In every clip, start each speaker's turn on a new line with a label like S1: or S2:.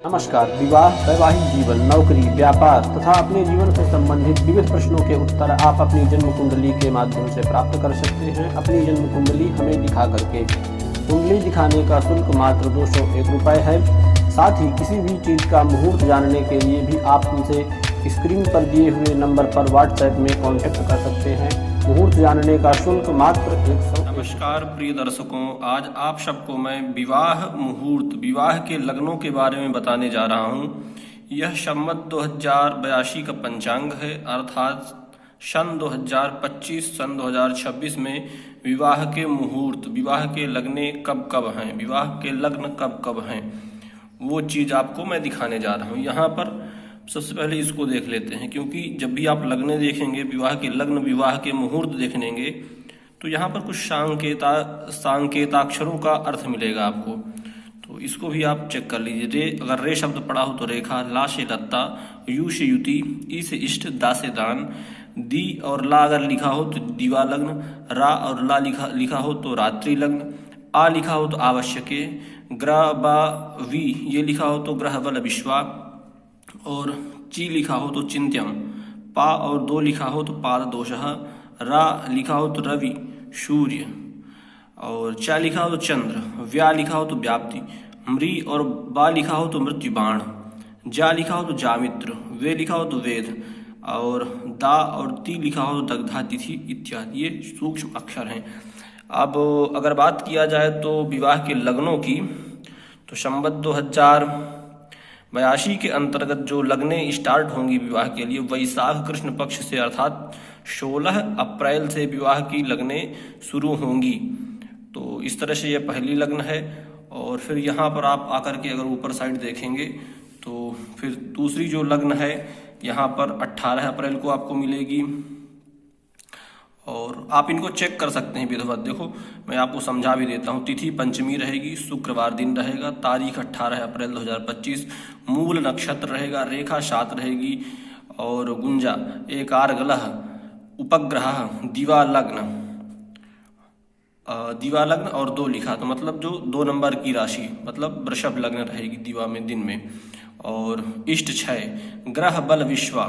S1: नमस्कार। विवाह, वैवाहिक जीवन, नौकरी, व्यापार तथा अपने जीवन से संबंधित विविध प्रश्नों के उत्तर आप अपनी जन्म कुंडली के माध्यम से प्राप्त कर सकते हैं। अपनी जन्म कुंडली हमें दिखा करके। कुंडली दिखाने का शुल्क मात्र 201 रुपये है। साथ ही किसी भी चीज़ का मुहूर्त जानने के लिए भी आप हमसे स्क्रीन पर दिए हुए नंबर पर व्हाट्सएप में कॉन्टैक्ट कर सकते हैं। मुहूर्त जानने का शुल्क मात्र 100।
S2: नमस्कार प्रिय दर्शकों, आज आप सबको मैं विवाह मुहूर्त, विवाह के लग्नों के बारे में बताने जा रहा हूं। यह संवत 2082 का पंचांग है, अर्थात सन 2025 सन 2026 में विवाह के मुहूर्त, विवाह के लगने कब कब हैं, विवाह के लग्न कब कब हैं, वो चीज़ आपको मैं दिखाने जा रहा हूँ। यहाँ पर सबसे पहले इसको देख लेते हैं, क्योंकि जब भी आप लग्न देखेंगे, विवाह के लग्न, विवाह के मुहूर्त देखेंगे, तो यहाँ पर कुछ सांकेताक्षरों का अर्थ मिलेगा आपको। तो इसको भी आप चेक कर लीजिए। अगर रे शब्द पड़ा हो तो रेखा, ला से लत्ता, यू से युति, ई से इष्ट, दा से दान, दी और ला अगर लिखा हो तो दीवा लग्न, रा और ला लिखा हो तो रात्रि लग्न, आ लिखा हो तो आवश्यक, ग्रह बा वी ये लिखा हो तो ग्रह बल विश्वा, और ची लिखा हो तो चिंत्यम, पा और दो लिखा हो तो पाद दोषः, रा लिखा हो तो रवि सूर्य, और चा लिखा हो तो चंद्र, व्या लिखा हो तो व्याप्ति, मृ और बा लिखा हो तो मृत्यु बाण, जा लिखा हो तो जामित्र, वे लिखा हो तो वेद, और दा और ती लिखा हो तो दग्धा तिथि इत्यादि। ये सूक्ष्म अक्षर हैं। अब अगर बात किया जाए तो विवाह के लग्नों की, तो संवत 2082 के अंतर्गत जो लगने स्टार्ट होंगी विवाह के लिए, वैशाख कृष्ण पक्ष से, अर्थात 16 अप्रैल से विवाह की लगने शुरू होंगी। तो इस तरह से ये पहली लग्न है। और फिर यहाँ पर आप आकर के अगर ऊपर साइड देखेंगे तो फिर दूसरी जो लग्न है यहाँ पर 18 अप्रैल को आपको मिलेगी। और आप इनको चेक कर सकते हैं विधिवत। देखो मैं आपको समझा भी देता हूँ। तिथि पंचमी रहेगी, शुक्रवार दिन रहेगा, तारीख 18 अप्रैल 2025, मूल नक्षत्र रहेगा, रेखा 7 रहेगी, और गुंजा एक आर गलह, उपग्रह दिवा लग्न और 2 लिखा, तो मतलब जो 2 नंबर की राशि, मतलब वृषभ लग्न रहेगी दिवा में दिन में। और इष्ट 6, ग्रह बल विश्वा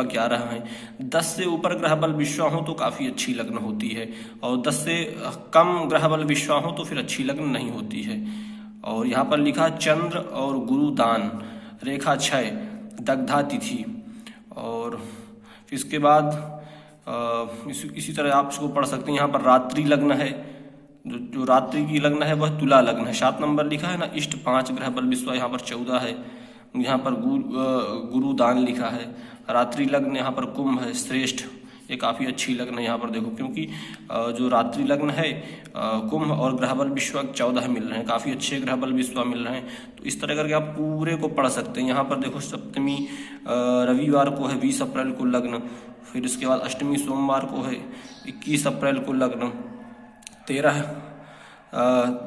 S2: 11 है। 10 से ऊपर ग्रह बल विश्वा हो तो काफ़ी अच्छी लग्न होती है, और 10 से कम ग्रह बल विश्वा हो तो फिर अच्छी लग्न नहीं होती है। और यहाँ पर लिखा चंद्र और गुरु दान, रेखा 6, दग्धा तिथि। और इसके बाद इसी तरह आप इसको पढ़ सकते हैं। यहाँ पर रात्रि लग्न है, जो रात्रि की लग्न है वह तुला लग्न है, 7 नंबर लिखा है ना। इष्ट 5, ग्रह बल विश्वा यहाँ पर 14 है। यहाँ पर गुरु दान लिखा है। रात्रि लग्न यहाँ पर कुंभ है, श्रेष्ठ, ये काफ़ी अच्छी लग्न है। यहाँ पर देखो, क्योंकि जो रात्रि लग्न है कुंभ और ग्रह बल विश्वा 14 मिल रहे हैं, काफ़ी अच्छे ग्रह बल विश्वा मिल रहे हैं। तो इस तरह करके आप पूरे को पढ़ सकते हैं। यहाँ पर देखो सप्तमी रविवार को है, 20 अप्रैल को लग्न। फिर इसके बाद अष्टमी सोमवार को है, 21 अप्रैल को लग्न। 13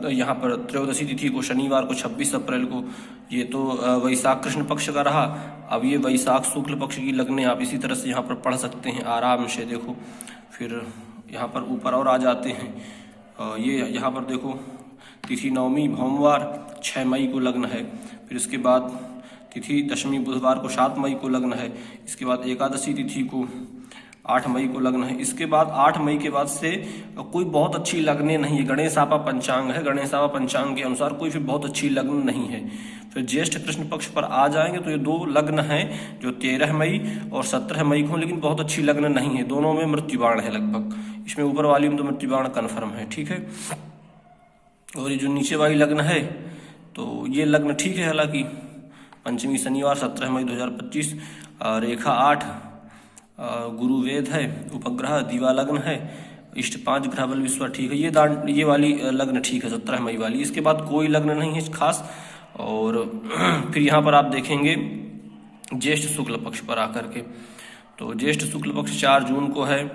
S2: यहाँ पर त्रयोदशी तिथि को शनिवार को 26 अप्रैल को। ये तो वैशाख कृष्ण पक्ष का रहा। अब ये वैशाख शुक्ल पक्ष की लगने आप इसी तरह से यहाँ पर पढ़ सकते हैं आराम से। देखो फिर यहाँ पर ऊपर और आ जाते हैं। ये यहाँ पर देखो तिथि नवमी भोमवार 6 मई को लग्न है। फिर इसके बाद तिथि दशमी बुधवार को 7 मई को लग्न है। इसके बाद एकादशी तिथि को 8 मई को लग्न है। इसके बाद 8 मई के बाद से कोई बहुत अच्छी लगने नहीं है। गणेशापा पंचांग है, गणेशापा पंचांग के अनुसार कोई फिर बहुत अच्छी लग्न नहीं है। फिर ज्येष्ठ कृष्ण पक्ष पर आ जाएंगे तो ये 2 लग्न हैं जो 13 मई और 17 मई को, लेकिन बहुत अच्छी लग्न नहीं है। दोनों में मृत्युबाण है लगभग। इसमें ऊपर वाली में तो मृत्युबाण कन्फर्म है, ठीक है। और ये जो नीचे वाली लग्न है तो ये लग्न ठीक है। हालांकि पंचमी शनिवार 17 मई 2025, रेखा 8, गुरु वेद है, उपग्रह दिवा लग्न है, इष्ट 5 ग्रह बल विश्वा ठीक है। ये वाली लग्न ठीक है 17 मई वाली। इसके बाद कोई लग्न नहीं है खास। और फिर यहाँ पर आप देखेंगे ज्येष्ठ शुक्ल पक्ष पर आकर के, तो ज्येष्ठ शुक्ल पक्ष 4 जून को है।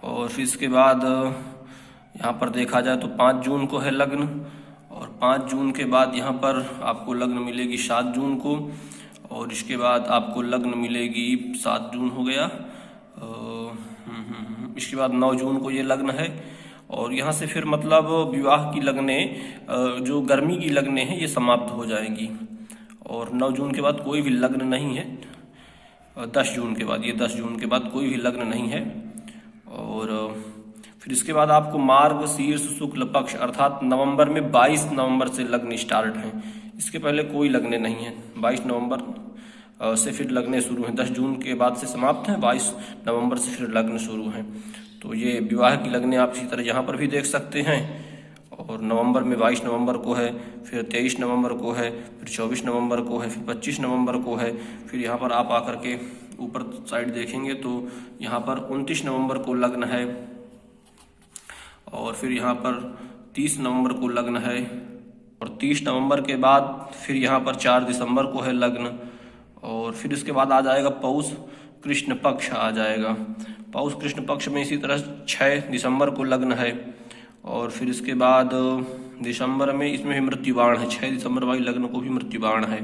S2: और फिर इसके बाद यहाँ पर देखा जाए तो 5 जून को है लग्न। और 5 जून के बाद यहाँ पर आपको लग्न मिलेगी 7 जून को। और इसके बाद आपको लग्न मिलेगी 7 जून हो गया। इसके बाद 9 जून को ये लग्न है। और यहाँ से फिर मतलब विवाह की लगने, जो गर्मी की लगने हैं, ये समाप्त हो जाएंगी। और 9 जून के बाद कोई भी लग्न नहीं है। 10 जून के बाद, ये 10 जून के बाद कोई भी लग्न नहीं है। और फिर इसके बाद आपको मार्ग शीर्ष शुक्ल पक्ष अर्थात नवंबर में 22 नवंबर से लग्न स्टार्ट हैं। इसके पहले कोई लगने नहीं है। 22 नवंबर से फिर लगने शुरू हैं। 10 जून के बाद से समाप्त हैं, 22 नवंबर से फिर लग्न शुरू हैं। तो ये विवाह की लगने आप इसी तरह यहाँ पर भी देख सकते हैं। और नवंबर में 22 नवंबर को है, फिर 23 नवंबर को है, फिर 24 नवंबर को है, फिर 25 नवंबर को है। फिर यहाँ पर आप आकर के ऊपर साइड देखेंगे तो यहाँ पर 29 नवंबर को लग्न है। और फिर यहाँ पर 30 नवंबर को लग्न है। और 30 नवंबर के बाद फिर यहाँ पर 4 दिसंबर को है लग्न। और फिर इसके बाद आ जाएगा पौष कृष्ण पक्ष आ जाएगा। पौष कृष्ण पक्ष में इसी तरह 6 दिसंबर को लग्न है। और फिर इसके बाद दिसंबर में इसमें भी मृत्युबाण है। 6 दिसंबर वाली लग्न को भी मृत्युबाण है।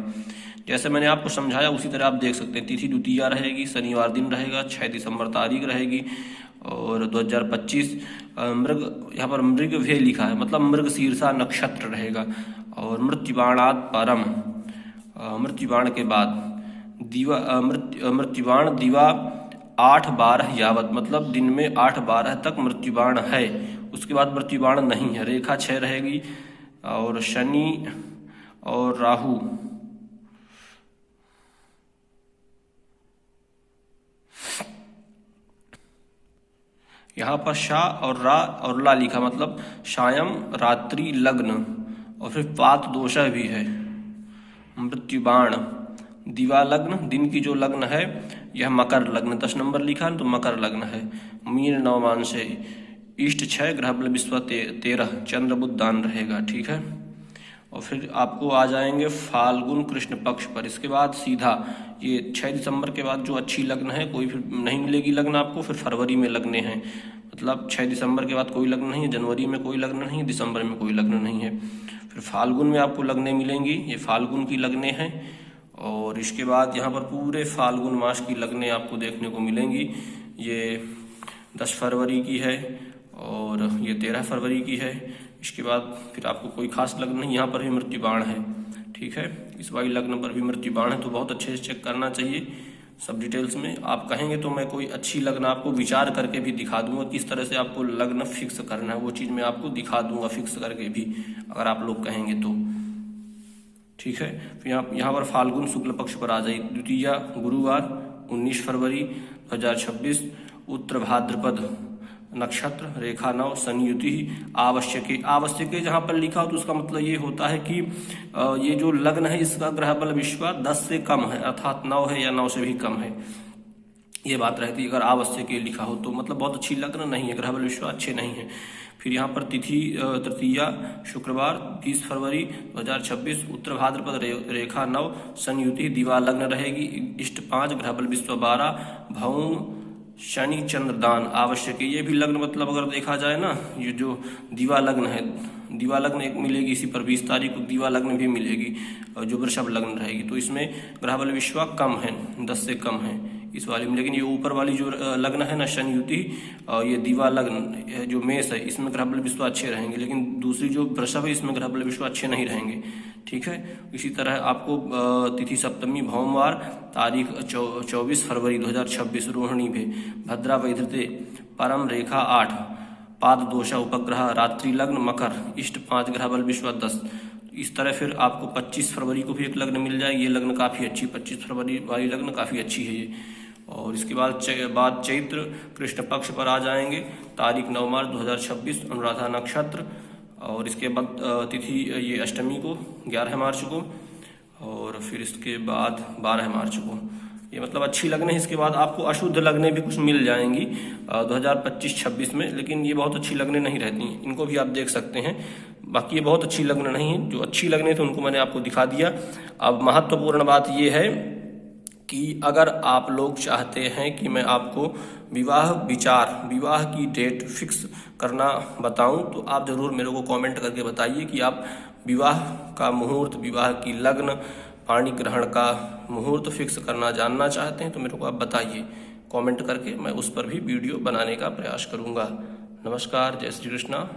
S2: जैसे मैंने आपको समझाया उसी तरह आप देख सकते हैं। तिथि द्वितीया रहेगी, शनिवार दिन रहेगा, 6 दिसंबर तारीख रहेगी। और 2025 मृग, यहाँ पर मृग भे लिखा है, मतलब मृग शीर्षा नक्षत्र रहेगा। और मृत्युबाणात परम, मृत्युबाण के बाद दिवा, मृत्युबाण दिवा 8-12 यावत, मतलब दिन में 8-12 तक मृत्युबाण है। उसके बाद मृत्युबाण नहीं है। रेखा 6 रहेगी। और शनि और राहु, यहाँ पर शा और रा और ला लिखा, मतलब सायं रात्रि लग्न। और फिर पात दोषा भी है। मृत्युबाण दिवा लग्न, दिन की जो लग्न है यह मकर लग्न, 10 नंबर लिखा है तो मकर लग्न है। मीन नवमांश है। इष्ट 6, ग्रह बल विश्वा 13, चंद्र बुध दान रहेगा। ठीक है। और फिर आपको आ जाएंगे फाल्गुन कृष्ण पक्ष पर। इसके बाद सीधा ये 6 दिसंबर के बाद जो अच्छी लग्न है कोई फिर नहीं मिलेगी लग्न आपको। फिर फरवरी में लगने हैं, मतलब 6 दिसंबर के बाद कोई लग्न नहीं है, जनवरी में कोई लग्न नहीं है, दिसंबर में कोई लग्न नहीं है। फिर फाल्गुन में आपको लगने मिलेंगी, ये फाल्गुन की लगने हैं। और इसके बाद यहाँ पर पूरे फाल्गुन मास की लगने आपको देखने को मिलेंगी। ये 10 फरवरी की है और ये 13 फरवरी की है। इसके बाद फिर आपको कोई खास लग्न नहीं। यहाँ पर भी मृत्युबाण है। ठीक है, इस वाली लग्न पर भी मृत्युबाण है, तो बहुत अच्छे से चेक करना चाहिए सब डिटेल्स में। आप कहेंगे तो मैं कोई अच्छी लग्न आपको विचार करके भी दिखा दूंगा, किस तरह से आपको लग्न फिक्स करना है वो चीज़ मैं आपको दिखा दूंगा फिक्स करके भी, अगर आप लोग कहेंगे तो। ठीक है। फिर यहाँ पर फाल्गुन शुक्ल पक्ष पर आ जाइए। द्वितीया गुरुवार 19 फरवरी 2026, उत्तर भाद्रपद नक्षत्र, रेखा 9, संयुति आवश्यक जहाँ पर लिखा हो तो उसका मतलब ये होता है कि ये जो लग्न है इसका ग्रह बल विश्वा 10 से कम है, अर्थात 9 है या 9 से भी कम है। ये बात रहती है अगर आवश्यक लिखा हो तो, मतलब बहुत अच्छी लग्न नहीं है, ग्रह बल विश्वा अच्छे नहीं है। फिर यहाँ पर तिथि तृतीया शुक्रवार 20 फरवरी 2026, उत्तर भाद्रपद रेखा 9, संयुति दिवा लग्न रहेगी। इष्ट 5, ग्रह बल विश्वा 12, भौम शनि चंद्र दान आवश्यक है। ये भी लग्न मतलब अगर देखा जाए ना, ये जो दिवा लग्न है, दिवा लग्न एक मिलेगी इसी पर 20 तारीख को दिवा लग्न भी मिलेगी जो वृषभ लग्न रहेगी। तो इसमें ग्रह बल विश्वा कम है, 10 से कम है इस वाली में। लेकिन ये ऊपर वाली जो लग्न है ना संयुति, ये दिवा लग्न जो मेष है इसमें ग्रह बल विश्वा अच्छे रहेंगे, लेकिन दूसरी जो वृषभ है इसमें ग्रह बल विश्वा अच्छे नहीं रहेंगे। ठीक है। इसी तरह आपको तिथि सप्तमी भौमवार, तारीख 24 फरवरी 2026, रोहिणी भे, भद्रा वैधते, परम रेखा 8, पाद दोषा उपग्रह, रात्रि लग्न मकर, इष्ट 5, ग्रह बल विश्वा 10। इस तरह फिर आपको 25 फरवरी को भी एक लग्न मिल जाएगी। ये लग्न काफ़ी अच्छी, 25 फरवरी वाली लग्न काफ़ी अच्छी है ये। और इसके बाद चैत्र कृष्ण पक्ष पर आ जाएंगे, तारीख 9 मार्च 2026, अनुराधा नक्षत्र। और इसके बाद तिथि ये अष्टमी को 11 मार्च को, और फिर इसके बाद 12 मार्च को। ये मतलब अच्छी लगने है। इसके बाद आपको अशुद्ध लगने भी कुछ मिल जाएंगी 2025-26 में, लेकिन ये बहुत अच्छी लगने नहीं रहती हैं, इनको भी आप देख सकते हैं। बाकी ये बहुत अच्छी लगन नहीं है, जो अच्छी लगने थे उनको मैंने आपको दिखा दिया। अब महत्वपूर्ण बात ये है कि अगर आप लोग चाहते हैं कि मैं आपको विवाह की डेट फिक्स करना बताऊं, तो आप ज़रूर मेरे को कमेंट करके बताइए कि आप विवाह का मुहूर्त, विवाह की लग्न, पाणी ग्रहण का मुहूर्त फिक्स करना जानना चाहते हैं तो मेरे को आप बताइए कमेंट करके, मैं उस पर भी वीडियो बनाने का प्रयास करूंगा। नमस्कार, जय श्री कृष्णा।